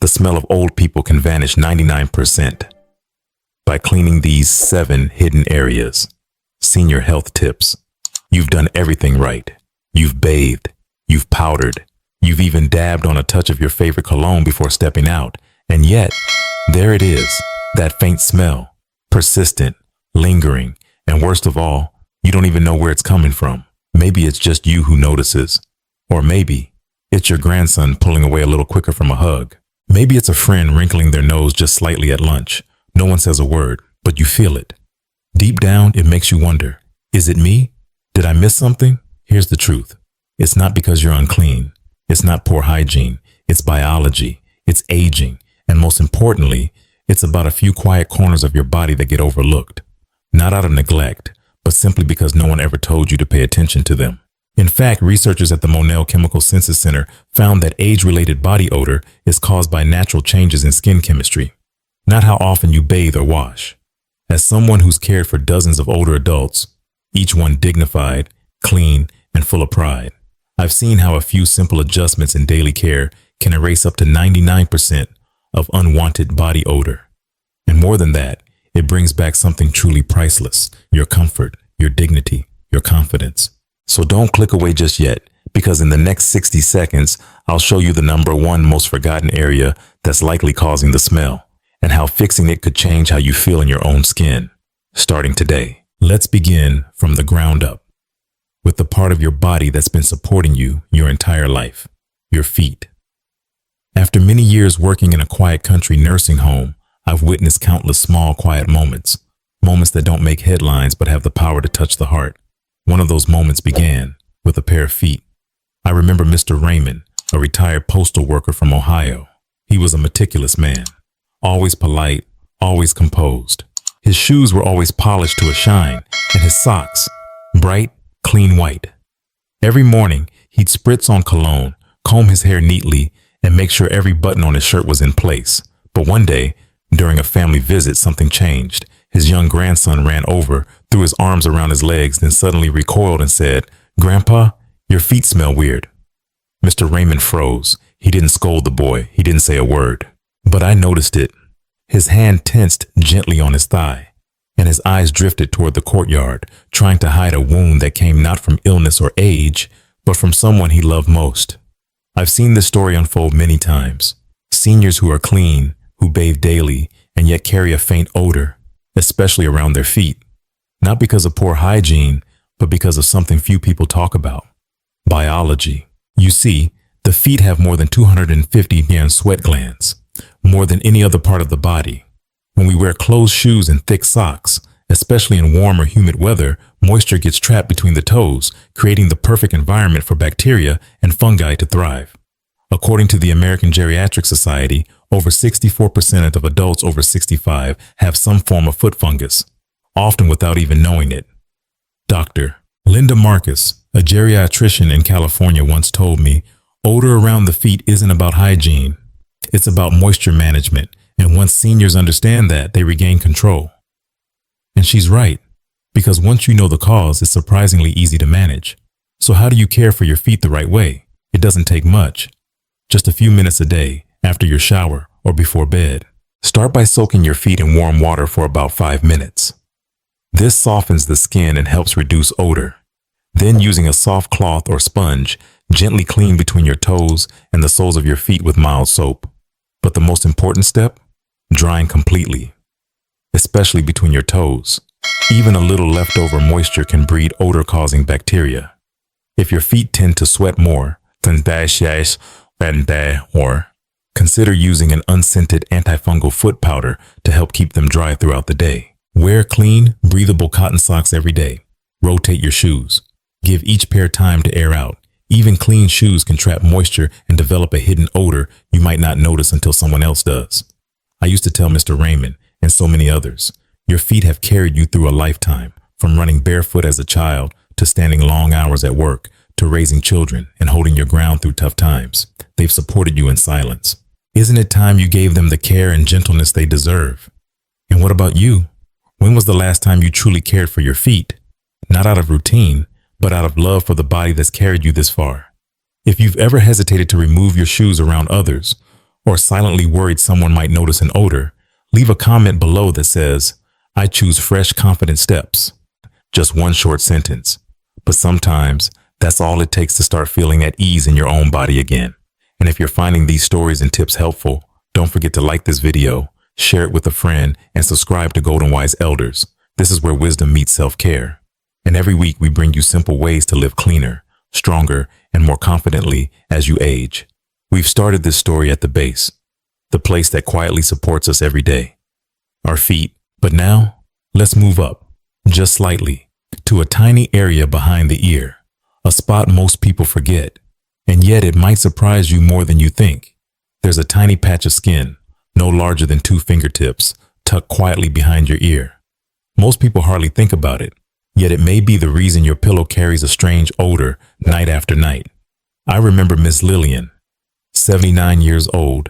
the smell of old people can vanish 99% by cleaning these 7 hidden areas. Senior health tips. You've done everything right. You've bathed, you've powdered, you've even dabbed on a touch of your favorite cologne before stepping out. And yet, there it is, that faint smell, persistent, lingering, and worst of all, you don't even know where it's coming from. Maybe it's just you who notices. Or maybe it's your grandson pulling away a little quicker from a hug. Maybe it's a friend wrinkling their nose just slightly at lunch. No one says a word, but you feel it. Deep down, it makes you wonder, is it me? Did I miss something? Here's the truth. It's not because you're unclean. It's not poor hygiene. It's biology. It's aging. And most importantly, it's about a few quiet corners of your body that get overlooked. Not out of neglect, but simply because no one ever told you to pay attention to them. In fact, researchers at the Monell Chemical Senses Center found that age-related body odor is caused by natural changes in skin chemistry, not how often you bathe or wash. As someone who's cared for dozens of older adults, each one dignified, clean, and full of pride, I've seen how a few simple adjustments in daily care can erase up to 99% of unwanted body odor. And more than that, it brings back something truly priceless, your comfort, your dignity, your confidence. So don't click away just yet, because in the next 60 seconds, I'll show you the number 1 most forgotten area that's likely causing the smell, and how fixing it could change how you feel in your own skin. Starting today, let's begin from the ground up, with the part of your body that's been supporting you your entire life, your feet. After many years working in a quiet country nursing home, I've witnessed countless small, quiet moments that don't make headlines but have the power to touch the heart. One of those moments began with a pair of feet. I remember Mr. Raymond, a retired postal worker from Ohio. He was a meticulous man, always polite, always composed. His shoes were always polished to a shine, and his socks, bright, clean white. Every morning, he'd spritz on cologne, comb his hair neatly, and make sure every button on his shirt was in place. But one day, during a family visit, something changed. His young grandson ran over, threw his arms around his legs, then suddenly recoiled and said, "Grandpa, your feet smell weird." Mr. Raymond froze. He didn't scold the boy. He didn't say a word. But I noticed it. His hand tensed gently on his thigh, and his eyes drifted toward the courtyard, trying to hide a wound that came not from illness or age, but from someone he loved most. I've seen this story unfold many times. Seniors who are clean, who bathe daily, and yet carry a faint odor, especially around their feet. Not because of poor hygiene, but because of something few people talk about: biology. You see, the feet have more than 250 sweat glands, more than any other part of the body. When we wear closed shoes and thick socks, especially in warm or humid weather, moisture gets trapped between the toes, creating the perfect environment for bacteria and fungi to thrive. According to the American Geriatric Society, over 64% of adults over 65 have some form of foot fungus, often without even knowing it. Dr. Linda Marcus, a geriatrician in California, once told me, odor around the feet isn't about hygiene. It's about moisture management, and once seniors understand that, they regain control. And she's right, because once you know the cause, it's surprisingly easy to manage. So how do you care for your feet the right way? It doesn't take much. Just a few minutes a day, after your shower or before bed. Start by soaking your feet in warm water for about 5 minutes. This softens the skin and helps reduce odor. Then, using a soft cloth or sponge, gently clean between your toes and the soles of your feet with mild soap. But the most important step? Drying completely, especially between your toes. Even a little leftover moisture can breed odor-causing bacteria. If your feet tend to sweat more, or consider using an unscented antifungal foot powder to help keep them dry throughout the day. Wear clean, breathable cotton socks every day. Rotate your shoes. Give each pair time to air out. Even clean shoes can trap moisture and develop a hidden odor you might not notice until someone else does. I used to tell Mr. Raymond, and so many others, your feet have carried you through a lifetime, from running barefoot as a child to standing long hours at work, to raising children and holding your ground through tough times. They've supported you in silence. Isn't it time you gave them the care and gentleness they deserve? And what about you? When was the last time you truly cared for your feet? Not out of routine, but out of love for the body that's carried you this far. If you've ever hesitated to remove your shoes around others, or silently worried someone might notice an odor, leave a comment below that says, "I choose fresh, confident steps." Just one short sentence. But sometimes that's all it takes to start feeling at ease in your own body again. And if you're finding these stories and tips helpful, don't forget to like this video, share it with a friend, and subscribe to Golden Wise Elders. This is where wisdom meets self-care. And every week we bring you simple ways to live cleaner, stronger, and more confidently as you age. We've started this story at the base, the place that quietly supports us every day, our feet. But now, let's move up, just slightly, to a tiny area behind the ear, a spot most people forget, and yet it might surprise you more than you think. There's a tiny patch of skin, no larger than 2 fingertips, tucked quietly behind your ear. Most people hardly think about it, yet it may be the reason your pillow carries a strange odor night after night. I remember Miss Lillian, 79 years old,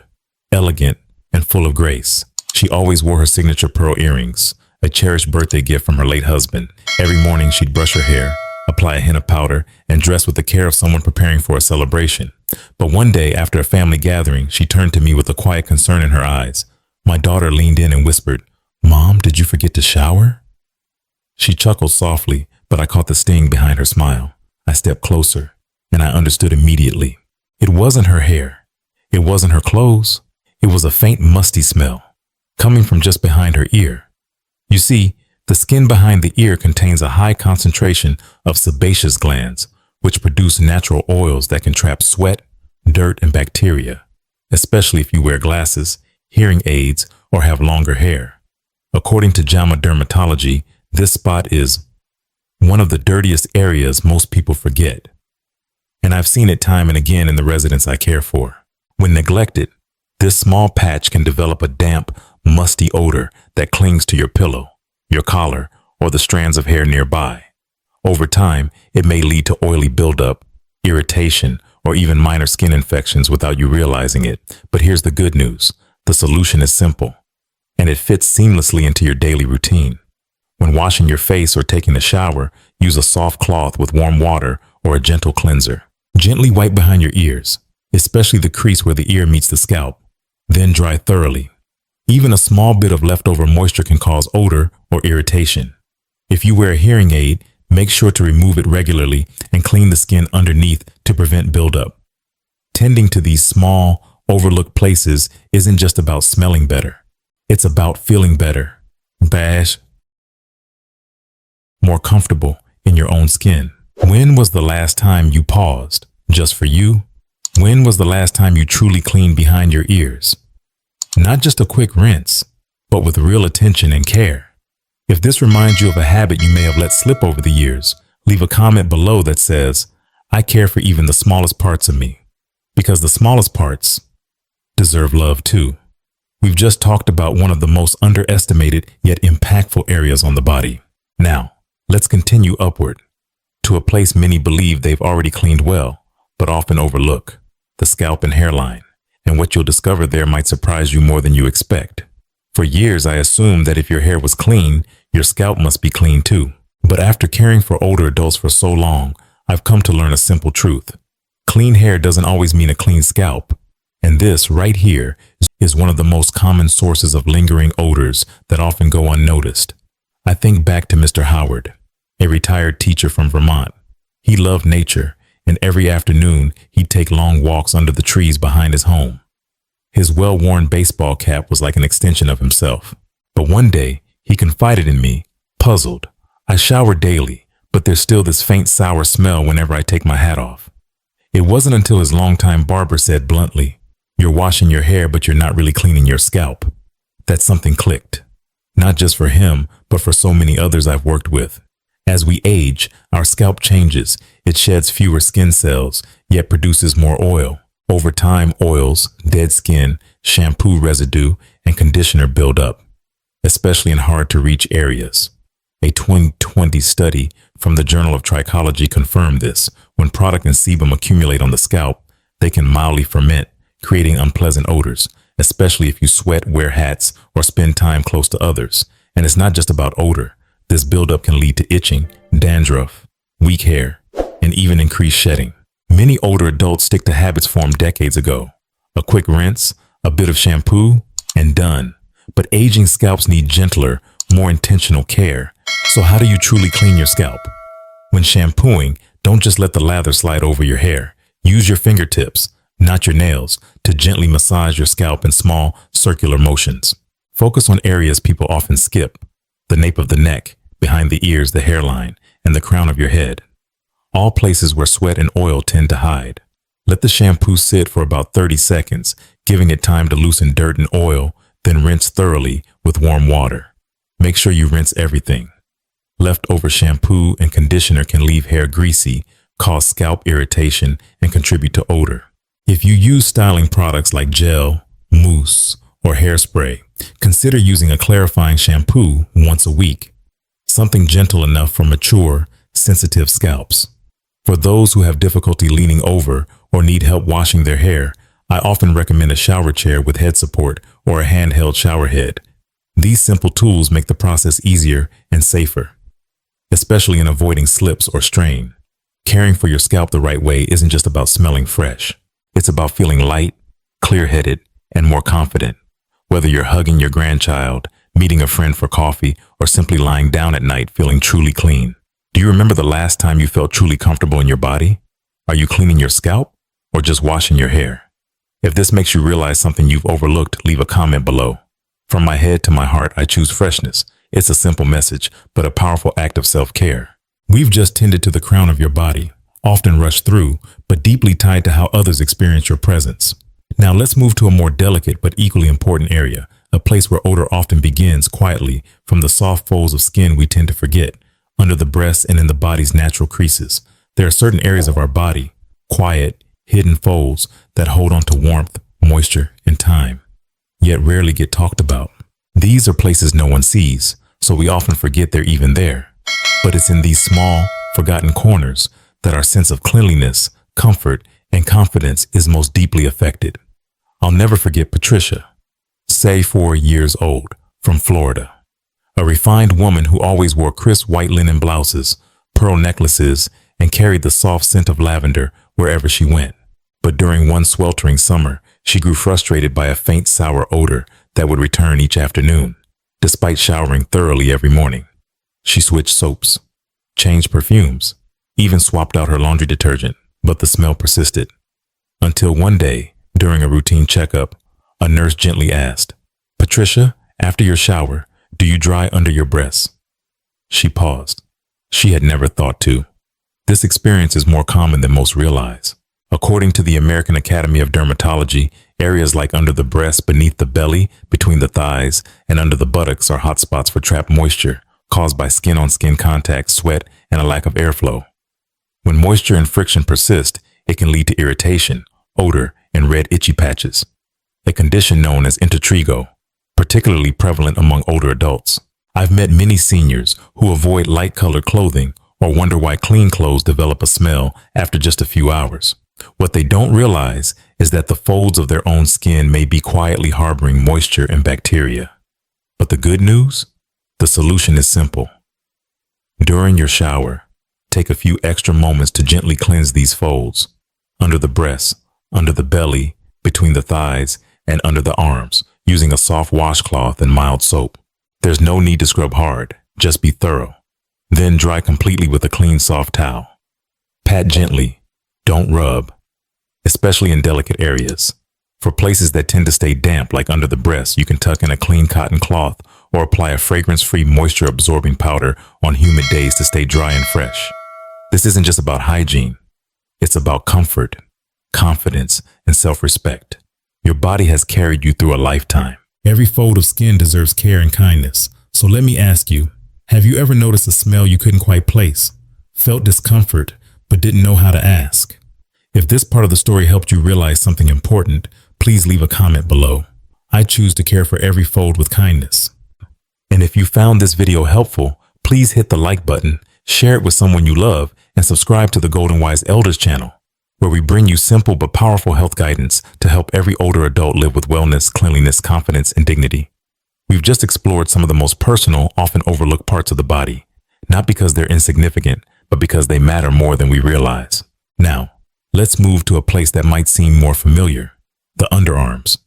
elegant, and full of grace. She always wore her signature pearl earrings, a cherished birthday gift from her late husband. Every morning she'd brush her hair, apply a henna powder, and dress with the care of someone preparing for a celebration. But one day, after a family gathering, she turned to me with a quiet concern in her eyes. My daughter leaned in and whispered, "Mom, did you forget to shower?" She chuckled softly, but I caught the sting behind her smile. I stepped closer, and I understood immediately. It wasn't her hair. It wasn't her clothes. It was a faint, musty smell, coming from just behind her ear. You see, the skin behind the ear contains a high concentration of sebaceous glands, which produce natural oils that can trap sweat, dirt, and bacteria, especially if you wear glasses, hearing aids, or have longer hair. According to JAMA Dermatology, this spot is one of the dirtiest areas most people forget. And I've seen it time and again in the residents I care for. When neglected, this small patch can develop a damp, musty odor that clings to your pillow, your collar, or the strands of hair nearby. Over time, it may lead to oily buildup, irritation, or even minor skin infections without you realizing it. But here's the good news. The solution is simple, and it fits seamlessly into your daily routine. When washing your face or taking a shower, use a soft cloth with warm water or a gentle cleanser. Gently wipe behind your ears, especially the crease where the ear meets the scalp. Then dry thoroughly. Even a small bit of leftover moisture can cause odor or irritation. If you wear a hearing aid, make sure to remove it regularly and clean the skin underneath to prevent buildup. Tending to these small, overlooked places isn't just about smelling better. It's about feeling better, more comfortable in your own skin. When was the last time you paused, just for you? When was the last time you truly cleaned behind your ears? Not just a quick rinse, but with real attention and care. If this reminds you of a habit you may have let slip over the years, leave a comment below that says, "I care for even the smallest parts of me," because the smallest parts deserve love too. We've just talked about one of the most underestimated yet impactful areas on the body. Now, let's continue upward to a place many believe they've already cleaned well, but often overlook: the scalp and hairline. And what you'll discover there might surprise you more than you expect. For years, I assumed that if your hair was clean, your scalp must be clean too. But after caring for older adults for so long, I've come to learn a simple truth. Clean hair doesn't always mean a clean scalp. And this right here is one of the most common sources of lingering odors that often go unnoticed. I think back to Mr. Howard, a retired teacher from Vermont. He loved nature, and every afternoon he'd take long walks under the trees behind his home. His well-worn baseball cap was like an extension of himself. But one day, he confided in me, puzzled. "I shower daily, but there's still this faint sour smell whenever I take my hat off." It wasn't until his longtime barber said bluntly, "You're washing your hair, but you're not really cleaning your scalp," that something clicked. Not just for him, but for so many others I've worked with. As we age, our scalp changes. It sheds fewer skin cells, yet produces more oil. Over time, oils, dead skin, shampoo residue, and conditioner build up, especially in hard-to-reach areas. A 2020 study from the Journal of Trichology confirmed this. When product and sebum accumulate on the scalp, they can mildly ferment, creating unpleasant odors, especially if you sweat, wear hats, or spend time close to others. And it's not just about odor. This buildup can lead to itching, dandruff, weak hair, and even increased shedding. Many older adults stick to habits formed decades ago. A quick rinse, a bit of shampoo, and done. But aging scalps need gentler, more intentional care. So how do you truly clean your scalp? When shampooing, don't just let the lather slide over your hair. Use your fingertips, not your nails, to gently massage your scalp in small, circular motions. Focus on areas people often skip: the nape of the neck, behind the ears, the hairline, and the crown of your head. All places where sweat and oil tend to hide. Let the shampoo sit for about 30 seconds, giving it time to loosen dirt and oil, then rinse thoroughly with warm water. Make sure you rinse everything. Leftover shampoo and conditioner can leave hair greasy, cause scalp irritation, and contribute to odor. If you use styling products like gel, mousse, or hairspray, consider using a clarifying shampoo once a week. Something gentle enough for mature, sensitive scalps. For those who have difficulty leaning over or need help washing their hair, I often recommend a shower chair with head support or a handheld shower head. These simple tools make the process easier and safer, especially in avoiding slips or strain. Caring for your scalp the right way isn't just about smelling fresh. It's about feeling light, clear-headed, and more confident. Whether you're hugging your grandchild, meeting a friend for coffee, or simply lying down at night feeling truly clean. Do you remember the last time you felt truly comfortable in your body? Are you cleaning your scalp or just washing your hair? If this makes you realize something you've overlooked, leave a comment below. From my head to my heart, I choose freshness. It's a simple message, but a powerful act of self-care. We've just tended to the crown of your body, often rushed through, but deeply tied to how others experience your presence. Now let's move to a more delicate but equally important area, a place where odor often begins quietly from the soft folds of skin we tend to forget, under the breast and in the body's natural creases. There are certain areas of our body, quiet, hidden folds that hold on to warmth, moisture, and time, yet rarely get talked about. These are places no one sees, so we often forget they're even there. But it's in these small, forgotten corners that our sense of cleanliness, comfort, and confidence is most deeply affected. I'll never forget Patricia, say 4 years old, from Florida. A refined woman who always wore crisp white linen blouses, pearl necklaces, and carried the soft scent of lavender wherever she went. But during one sweltering summer, she grew frustrated by a faint sour odor that would return each afternoon, despite showering thoroughly every morning. She switched soaps, changed perfumes, even swapped out her laundry detergent, but the smell persisted. Until one day, during a routine checkup, a nurse gently asked, "Patricia, after your shower, do you dry under your breasts?" She paused. She had never thought to. This experience is more common than most realize. According to the American Academy of Dermatology, areas like under the breast, beneath the belly, between the thighs, and under the buttocks are hotspots for trapped moisture caused by skin-on-skin contact, sweat, and a lack of airflow. When moisture and friction persist, it can lead to irritation, odor, and red itchy patches, a condition known as intertrigo, particularly prevalent among older adults. I've met many seniors who avoid light-colored clothing or wonder why clean clothes develop a smell after just a few hours. What they don't realize is that the folds of their own skin may be quietly harboring moisture and bacteria. But the good news? The solution is simple. During your shower, take a few extra moments to gently cleanse these folds, under the breast, under the belly, between the thighs, and under the arms, using a soft washcloth and mild soap. There's no need to scrub hard, just be thorough. Then dry completely with a clean, soft towel. Pat gently, don't rub, especially in delicate areas. For places that tend to stay damp, like under the breast, you can tuck in a clean cotton cloth or apply a fragrance-free, moisture-absorbing powder on humid days to stay dry and fresh. This isn't just about hygiene. It's about comfort, confidence, and self-respect. Your body has carried you through a lifetime. Every fold of skin deserves care and kindness. So let me ask you, have you ever noticed a smell you couldn't quite place, felt discomfort, but didn't know how to ask? If this part of the story helped you realize something important, please leave a comment below. I choose to care for every fold with kindness. And if you found this video helpful, please hit the like button, share it with someone you love, and subscribe to the WiseElders channel, where we bring you simple but powerful health guidance to help every older adult live with wellness, cleanliness, confidence, and dignity. We've just explored some of the most personal, often overlooked parts of the body, not because they're insignificant, but because they matter more than we realize. Now, let's move to a place that might seem more familiar, the underarms.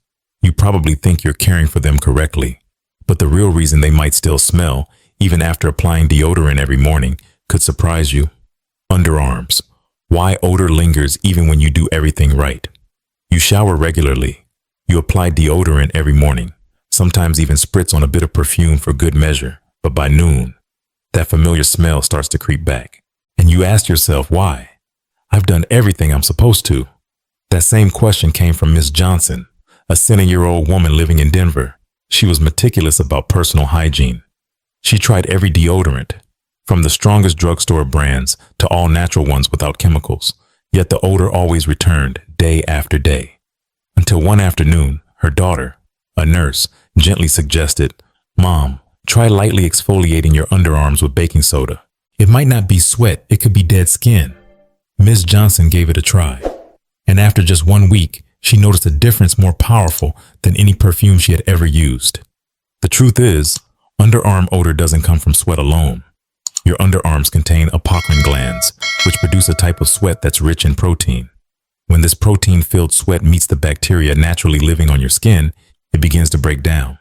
You probably think you're caring for them correctly, but the real reason they might still smell, even after applying deodorant every morning, could surprise you. Underarms. Why odor lingers even when you do everything right? You shower regularly. You apply deodorant every morning, sometimes even spritz on a bit of perfume for good measure. But by noon, that familiar smell starts to creep back. And you ask yourself, why? I've done everything I'm supposed to. That same question came from Miss Johnson, a 70-year-old woman living in Denver. She was meticulous about personal hygiene. She tried every deodorant, from the strongest drugstore brands to all natural ones without chemicals, yet the odor always returned day after day. Until one afternoon, her daughter, a nurse, gently suggested, "Mom, try lightly exfoliating your underarms with baking soda. It might not be sweat, it could be dead skin." Ms. Johnson gave it a try, and after just 1 week, she noticed a difference more powerful than any perfume she had ever used. The truth is, underarm odor doesn't come from sweat alone. Your underarms contain apocrine glands, which produce a type of sweat that's rich in protein. When this protein-filled sweat meets the bacteria naturally living on your skin, it begins to break down,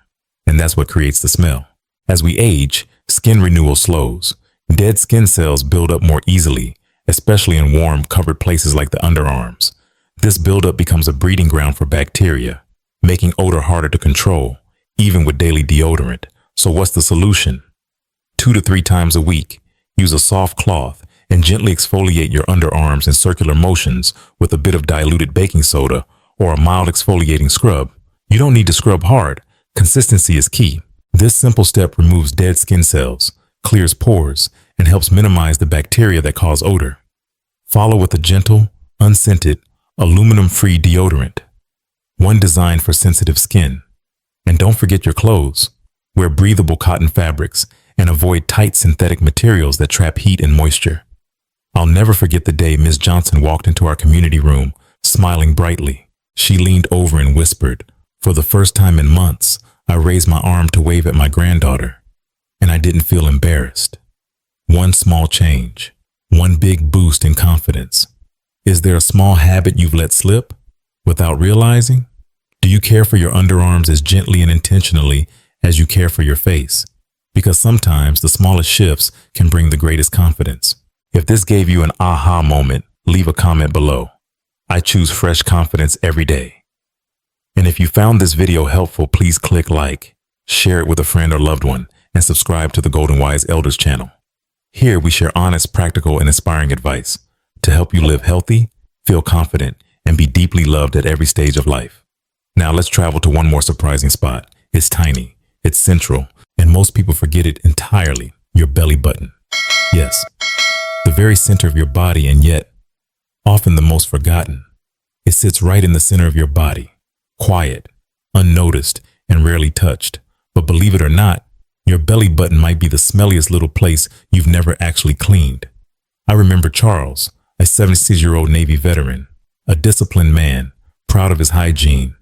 and that's what creates the smell. As we age, skin renewal slows. Dead skin cells build up more easily, especially in warm, covered places like the underarms. This buildup becomes a breeding ground for bacteria, making odor harder to control, even with daily deodorant. So what's the solution? 2 to 3 times a week, use a soft cloth and gently exfoliate your underarms in circular motions with a bit of diluted baking soda or a mild exfoliating scrub. You don't need to scrub hard. Consistency is key. This simple step removes dead skin cells, clears pores, and helps minimize the bacteria that cause odor. Follow with a gentle, unscented, aluminum-free deodorant, one designed for sensitive skin. And don't forget your clothes. Wear breathable cotton fabrics and avoid tight synthetic materials that trap heat and moisture. I'll never forget the day Ms. Johnson walked into our community room, smiling brightly. She leaned over and whispered, "For the first time in months, I raised my arm to wave at my granddaughter, and I didn't feel embarrassed." One small change, one big boost in confidence. Is there a small habit you've let slip without realizing? Do you care for your underarms as gently and intentionally as you care for your face? Because sometimes the smallest shifts can bring the greatest confidence. If this gave you an aha moment, leave a comment below. I choose fresh confidence every day. And if you found this video helpful, please click like, share it with a friend or loved one, and subscribe to the Golden Wise Elders channel. Here we share honest, practical, and inspiring advice to help you live healthy, feel confident, and be deeply loved at every stage of life. Now let's travel to one more surprising spot. It's tiny, it's central, and most people forget it entirely, your belly button. Yes, the very center of your body, and yet often the most forgotten. It sits right in the center of your body, quiet, unnoticed, and rarely touched. But believe it or not, your belly button might be the smelliest little place you've never actually cleaned. I remember Charles, a 76-year-old Navy veteran, a disciplined man, proud of his hygiene,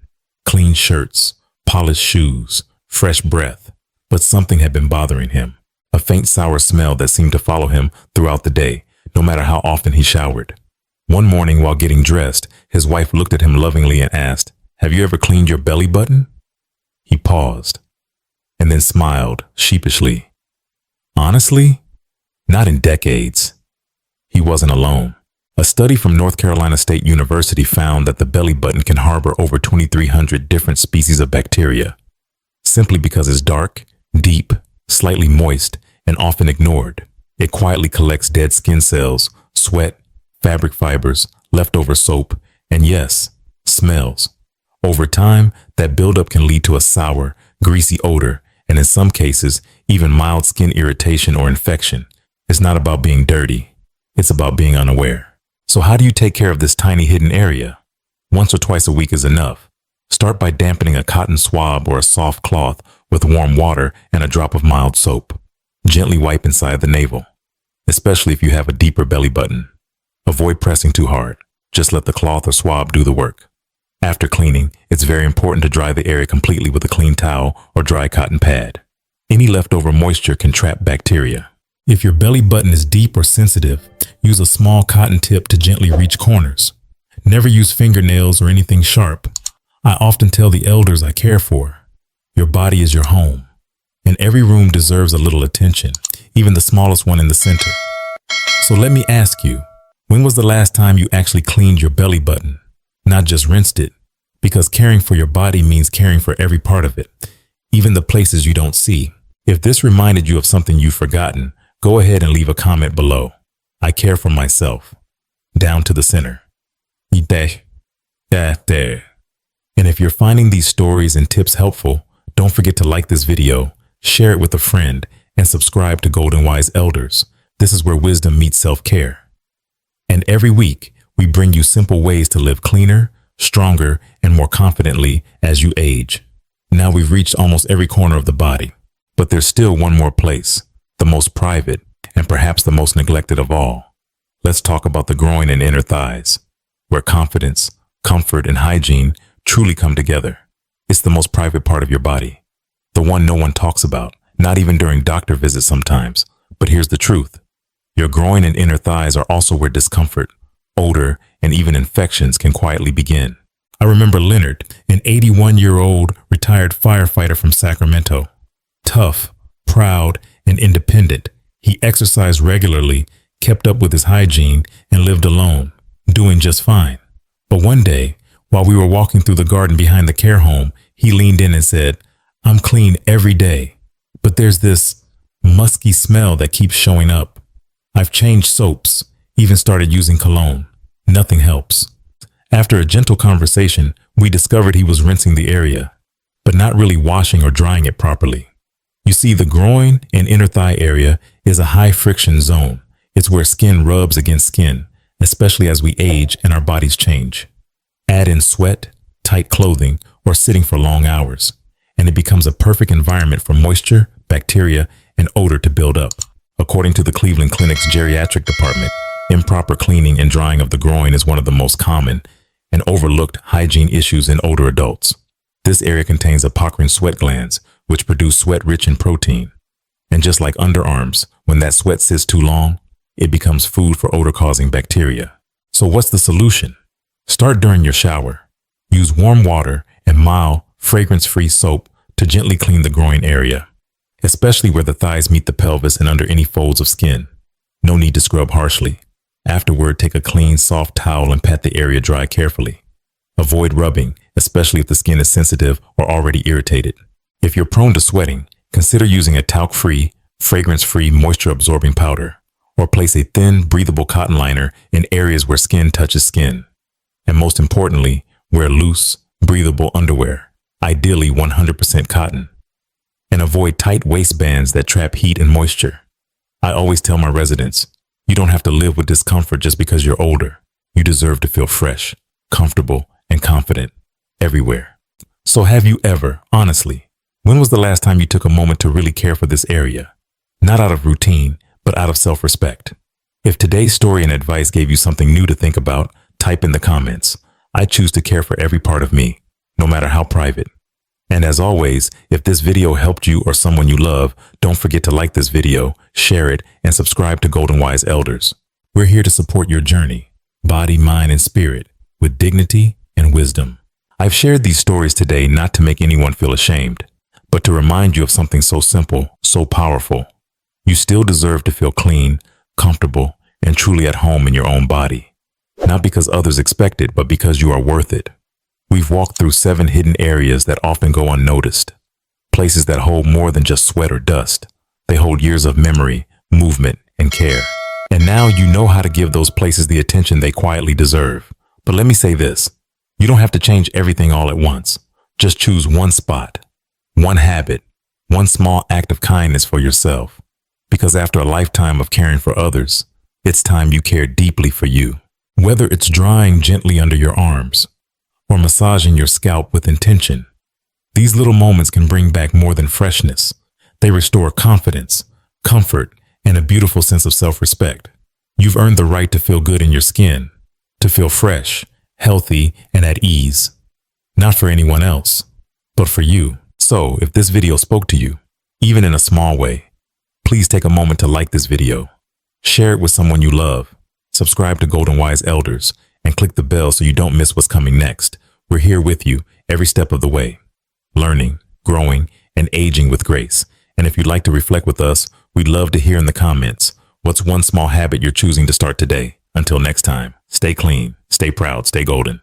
clean shirts, polished shoes, fresh breath. But something had been bothering him, a faint sour smell that seemed to follow him throughout the day, no matter how often he showered. One morning while getting dressed, his wife looked at him lovingly and asked, "Have you ever cleaned your belly button?" He paused and then smiled sheepishly. Honestly, not in decades. He wasn't alone. A study from North Carolina State University found that the belly button can harbor over 2,300 different species of bacteria. Simply because it's dark, deep, slightly moist, and often ignored, it quietly collects dead skin cells, sweat, fabric fibers, leftover soap, and yes, smells. Over time, that buildup can lead to a sour, greasy odor, and in some cases, even mild skin irritation or infection. It's not about being dirty. It's about being unaware. So how do you take care of this tiny hidden area? Once or twice a week is enough. Start by dampening a cotton swab or a soft cloth with warm water and a drop of mild soap. Gently wipe inside the navel, especially if you have a deeper belly button. Avoid pressing too hard. Just let the cloth or swab do the work. After cleaning, it's very important to dry the area completely with a clean towel or dry cotton pad. Any leftover moisture can trap bacteria. If your belly button is deep or sensitive, use a small cotton tip to gently reach corners. Never use fingernails or anything sharp. I often tell the elders I care for, your body is your home, and every room deserves a little attention, even the smallest one in the center. So let me ask you, when was the last time you actually cleaned your belly button, not just rinsed it? Because caring for your body means caring for every part of it, even the places you don't see. If this reminded you of something you've forgotten, go ahead and leave a comment below. I care for myself. Down to the center. There. And if you're finding these stories and tips helpful, don't forget to like this video, share it with a friend, and subscribe to Golden Wise Elders. This is where wisdom meets self-care. And every week, we bring you simple ways to live cleaner, stronger, and more confidently as you age. Now we've reached almost every corner of the body, but there's still one more place, the most private, and perhaps the most neglected of all. Let's talk about the groin and inner thighs, where confidence, comfort, and hygiene truly come together. It's the most private part of your body, the one no one talks about, not even during doctor visits sometimes. But here's the truth. Your groin and inner thighs are also where discomfort, odor, and even infections can quietly begin. I remember Leonard, an 81-year-old retired firefighter from Sacramento. Tough, proud, and independent, he exercised regularly, kept up with his hygiene, and lived alone, doing just fine. But one day, while we were walking through the garden behind the care home, he leaned in and said, "I'm clean every day, but there's this musky smell that keeps showing up. I've changed soaps, even started using cologne. Nothing helps." After a gentle conversation, we discovered he was rinsing the area, but not really washing or drying it properly. You see, the groin and inner thigh area is a high friction zone. It's where skin rubs against skin, especially as we age and our bodies change. Add in sweat, tight clothing, or sitting for long hours, and it becomes a perfect environment for moisture, bacteria, and odor to build up. According to the Cleveland Clinic's geriatric department, improper cleaning and drying of the groin is one of the most common and overlooked hygiene issues in older adults. This area contains apocrine sweat glands, which produce sweat rich in protein. And just like underarms, when that sweat sits too long, it becomes food for odor-causing bacteria. So what's the solution? Start during your shower. Use warm water and mild, fragrance-free soap to gently clean the groin area, especially where the thighs meet the pelvis and under any folds of skin. No need to scrub harshly. Afterward, take a clean, soft towel and pat the area dry carefully. Avoid rubbing, especially if the skin is sensitive or already irritated. If you're prone to sweating, consider using a talc-free, fragrance-free, moisture-absorbing powder, or place a thin, breathable cotton liner in areas where skin touches skin. And most importantly, wear loose, breathable underwear, ideally 100% cotton. And avoid tight waistbands that trap heat and moisture. I always tell my residents, you don't have to live with discomfort just because you're older. You deserve to feel fresh, comfortable, and confident everywhere. So have you ever, honestly, when was the last time you took a moment to really care for this area? Not out of routine, but out of self-respect. If today's story and advice gave you something new to think about, type in the comments. I choose to care for every part of me, no matter how private. And as always, if this video helped you or someone you love, don't forget to like this video, share it, and subscribe to Golden Wise Elders. We're here to support your journey, body, mind, and spirit, with dignity and wisdom. I've shared these stories today not to make anyone feel ashamed, but to remind you of something so simple, so powerful. You still deserve to feel clean, comfortable, and truly at home in your own body. Not because others expect it, but because you are worth it. We've walked through 7 hidden areas that often go unnoticed. Places that hold more than just sweat or dust. They hold years of memory, movement, and care. And now you know how to give those places the attention they quietly deserve. But let me say this. You don't have to change everything all at once. Just choose one spot, one habit, one small act of kindness for yourself. Because after a lifetime of caring for others, it's time you care deeply for you. Whether it's drying gently under your arms, or massaging your scalp with intention, these little moments can bring back more than freshness. They restore confidence, comfort, and a beautiful sense of self-respect. You've earned the right to feel good in your skin, to feel fresh, healthy, and at ease. Not for anyone else, but for you. So, if this video spoke to you, even in a small way, please take a moment to like this video, share it with someone you love, subscribe to Golden Wise Elders, and click the bell so you don't miss what's coming next. We're here with you every step of the way, learning, growing, and aging with grace. And if you'd like to reflect with us, we'd love to hear in the comments, what's one small habit you're choosing to start today? Until next time, stay clean, stay proud, stay golden.